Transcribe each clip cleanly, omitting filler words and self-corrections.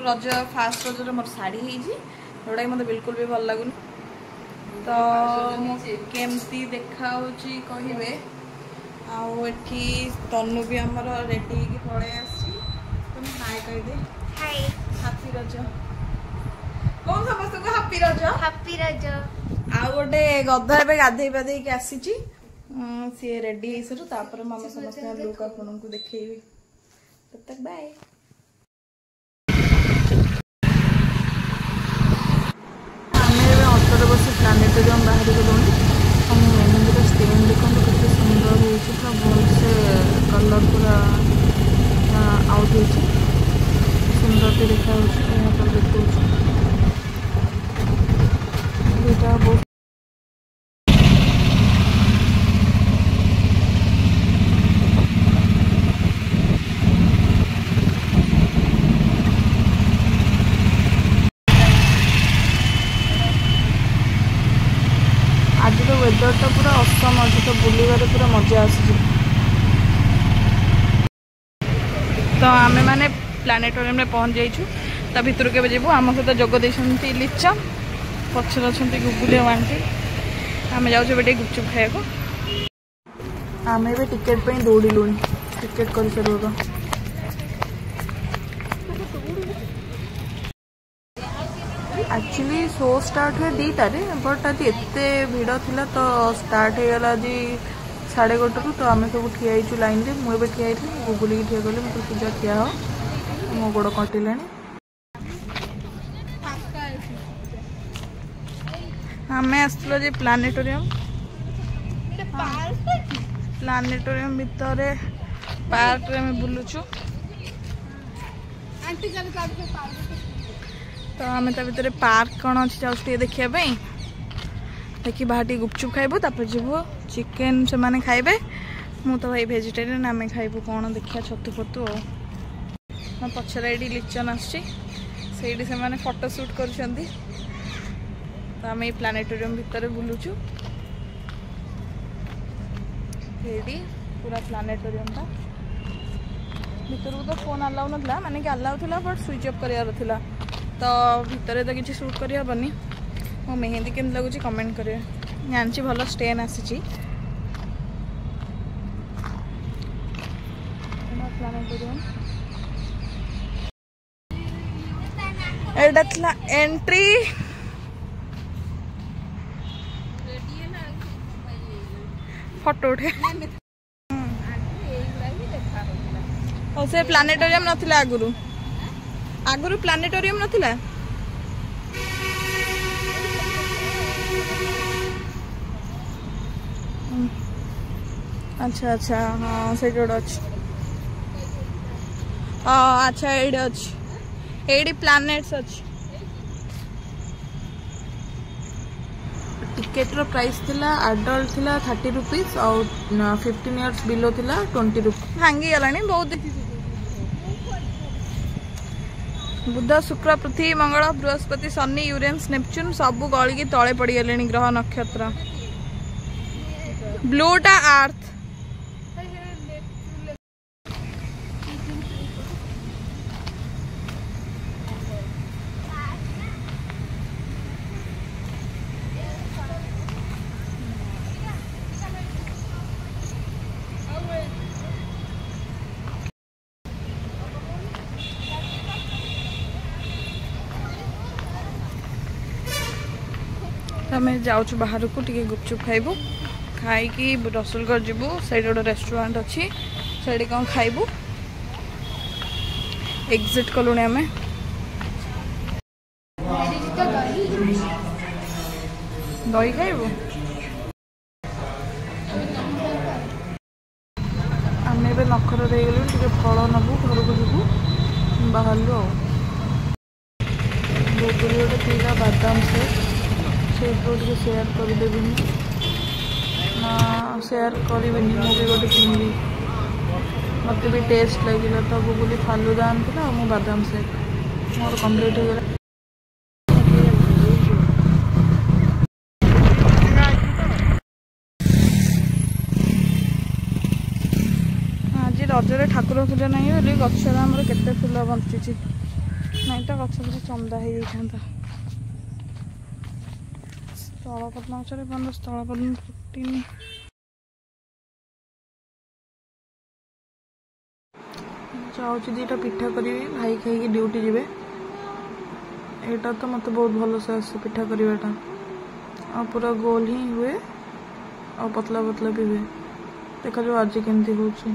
रज फास्ट रज मोर शाढ़ी होटा कि मतलब बिल्कुल भी भल लगुन तो केमती देखा कहे आठी तनु भी आमर रेडी पड़े तुम हाय कह दे हाय हैप्पी रज कौन समस्त को हैप्पी रज आ गोटे गधा ए गाधे पाधे आसी सी रेडी हो सर तापर मामा समस्त लुक आपन को देखी तब तक बाय ऑटो बस प्लानेटोरियम बाहर गलुनी हम मेहंदी स्टेन देखो कितने सुंदर हो भल से कलर पूरा आउट हो सुंदर देखा देखो बहुत आज तो वेदर तो पूरा असम अच्छे तो बुलवार पूरा मजा आस तो आमे माने प्लानेटोरियम में पहुंच जाइछु ता भितर के जीवु आम सहित जोग देछंती लिचा पछर अछंती गुगुले आंटी आमे जाउछु बेटे गुपचुप खाएको आमे बे टिकट पे दौड़िलुन टिकट कर सरो एक्चुअली शो स्टार्ट हुए 2टार बट आज एत भिड़ थिला तो स्टार्ट हो गला आज 11:30 तो आम सब ठिया लाइन रे मुझे ठिया गुगुली ठिया कले मतलब पूजा ठिया हो मो गोड़ कटिले आम आसला जे प्लानेटोरियम भितर पार्क रे में बुलुचु तो आम भितर पार्क कौन अच्छी जाऊँ देखा देखी बाहर टी गुपचुप खाइबू तापर जीवु चिकेन से माने खाइबे मु तो भाई वेजिटेरियन आम खाइबू कौन देखिया छतु फतु मो पछरे ये लिचन आसटी से माने फोटो शूट कर तो आम प्लानेटोरियम भितर बुलुचु पूरा प्लानेटोरियम टा भितर को तो फोन अलाउ ना माने कि अलाउ था बट स्विच ऑफ कर तो भितर तो किसी शूट कर हेनी मो मेहंदी केम लगुच कमेंट करें जानची भल स्टेन आसी एटा एंट्री फोटो उठे से प्लानेटोरियम नथिला आगुरु प्लानेटोरियम नथिला अच्छा अच्छा हाँ से अच्छा ये प्लानेट्स अच्छी टिकेट रो प्राइस थिला एडल्ट थिला 30 रुपीस और 15 इयर्स बिलो थिला 20 रुपीस भांगी गलानी बहुत बुध शुक्र पृथ्वी मंगल बृहस्पति शनि यूरेनस नेपच्यून सबू गलिकी तले पड़ गले ग्रह नक्षत्र ब्लूटा अर्थ आम जाऊँ बाहर को टे गुपचुप खाइबू खाई रसुलगढ़ जीवु से गोटे रेस्टोरेंट अच्छी से कौन खाइबू एग्जिट कलु आम दही खाइबू आम ए नखर दे गलु टे फल नबू घर को जीवु बाहर गोटे पीला बादाम से शेयर करदेवी ना शेयर करी मुझे गोटे किनली मत भी टेस्ट लगे तो गुगुली फालुदा आना मो बादाम शेक मोर कम्प्लीट हो गला आज रजरे ठाकुर पूजा नहीं बोली गचर आमर केते फूल बंचुची ନାଇଁ ତ ଗଛ ପୁରା ଚନ୍ଦା ହେଇଯାଇଥାନ୍ତା। ସ୍ଥଳପଦ୍ମ ଗଛରେ ବନ୍ଧ ସ୍ଥଳପଦ୍ମ ଫୁଟିନି। ଯାଉଛି ଦୁଇଟା ପିଠା କରିବି, ଭାଇ ଖାଇକି ଡ୍ୟୁଟି ଯିବେ। ଏଇଟା ତ ମୋତେ ବହୁତ ଭଲସେ ଆସେ ପିଠା କରିବାଟା, ଆଉ ପୁରା ଗୋଲ ହିଁ ହୁଏ ଆଉ ପତଲା ପତଲା ବି ହୁଏ। ଦେଖାଯାଉ ଆଜି କେମିତି ହେଉଛି।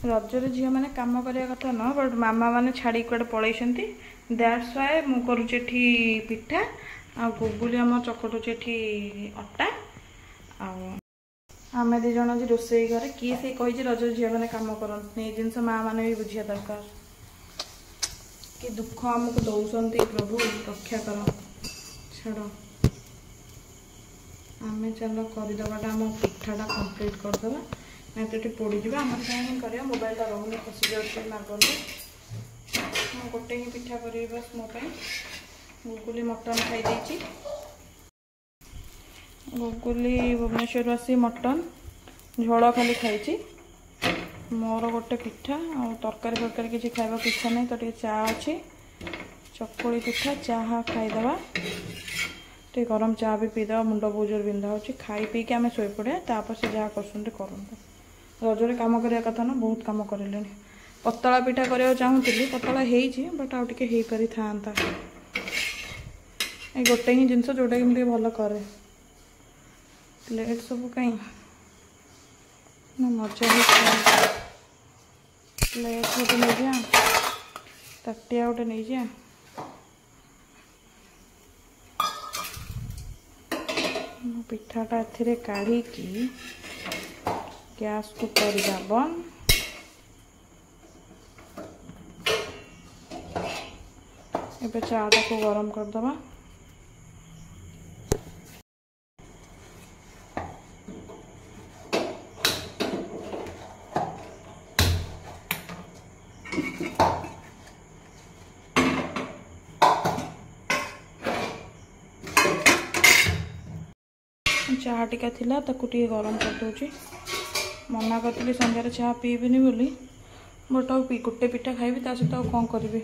रजरे झील मैंने काम करने कथा न, बट मामा मैंने छाड़ी कुआडे पलैछंती। दैट्स व्हाई मु करुचे एठी पिठा आ गुगुली आम चकटुचे एठी अटा। आमे दी जण आज रोषेई घरे किए से कही रजरे झील मैंने काम करते ये जिनस माँ मैंने भी बुझिया दरकार कि दुख आमको दौरान प्रभु रक्षा कर छाड़। आमे चलो करदेवाटा आम पिठाटा कंप्लीट करदे नहीं तो पोड़ी जा आम कहीं कर मोबाइलटा रोनी खसी जाए मार्बल मैं गोटे ही पिठा करी बस मो गुगुली मटन खाई। गुगुली भुवनेश्वर आसी मटन झोल खाली खाई। मोर गोटे पिठा और तरकारी फरकारी किसी खावा इच्छा नहीं तो चा अच्छी चकुली पिठा चाह खाईदे टे गरम चा भी पीदे मुंड बहुत जोर बिंधा हो खाई पी के आम शोई पड़े तापर से जहाँ कर रजरे काम करने कथा ना बहुत काम कर पतला पिठा करने चाहूली पतला हो बट आउ टे पारि था ये गोटे ही जिनस जोटा कि भल कै प्लेट सब कहीं मजा ही प्लेट गोटे नहीं जा ताटिया गोटे नहीं जा पिठाटा एथिरे काढ़ी गैस को करवा बंद। एबे चाटा को गरम कर दबा। चाह टिका थिला ताकू टी गरम कर दूची। मना करी संध्यार चाह पीबिनी बोली बट आ गोटे पिठा खाइबी ता सहित कौन करी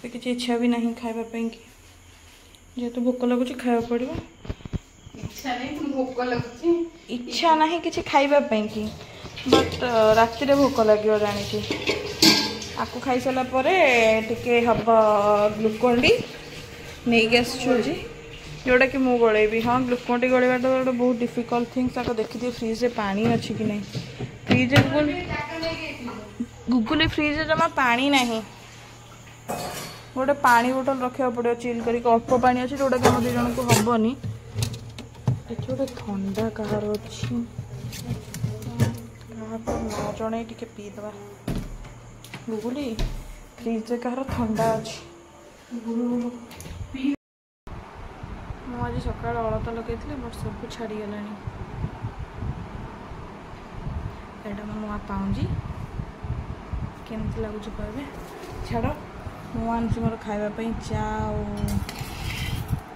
किसी इच्छा भी नहीं खावाई कि जेहेतु भोक लगुच खावा पड़ो। इच्छा नहीं किसी खावाई कि बट राति भोक लगे जानी आपको खाई सारा टे हम ग्लुकोन डी नहीं आसुची जोटा कि मुझे गलेबी। हाँ ग्लुकोन डी गलेबाटा गोटे बहुत डिफिकल्ट थिंग्स आपको देखिए फ्रिज पानी अच्छी कि नहीं फ्रिज गुगुली फ्रिज जमा पानी नहीं गोटे पानी बोतल रखा पड़ो चिल कर अल्प पानी अच्छी जोटा कि आम जन को हेनी गोटे थंडा कहार अच्छी न जन टे पीदे गुगुली फ्रिज कहार थंडा अच्छी। आज सका अलता लगे बट सब छाड़गला यहाँ मो नुआ पाउंजी केमती लगुच कहे छाड़ मु आनी मोर खावाई चा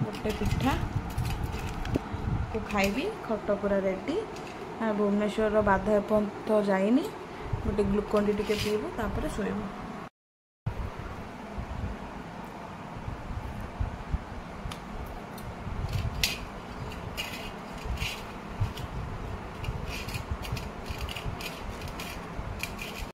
गोटे पिठा को खाइबी खट पूरा रेडी। भुवनेश्वर बाधा पर्यंत जाइनी गोटे ग्लुकोन डी टे पीबू तापर शोबू।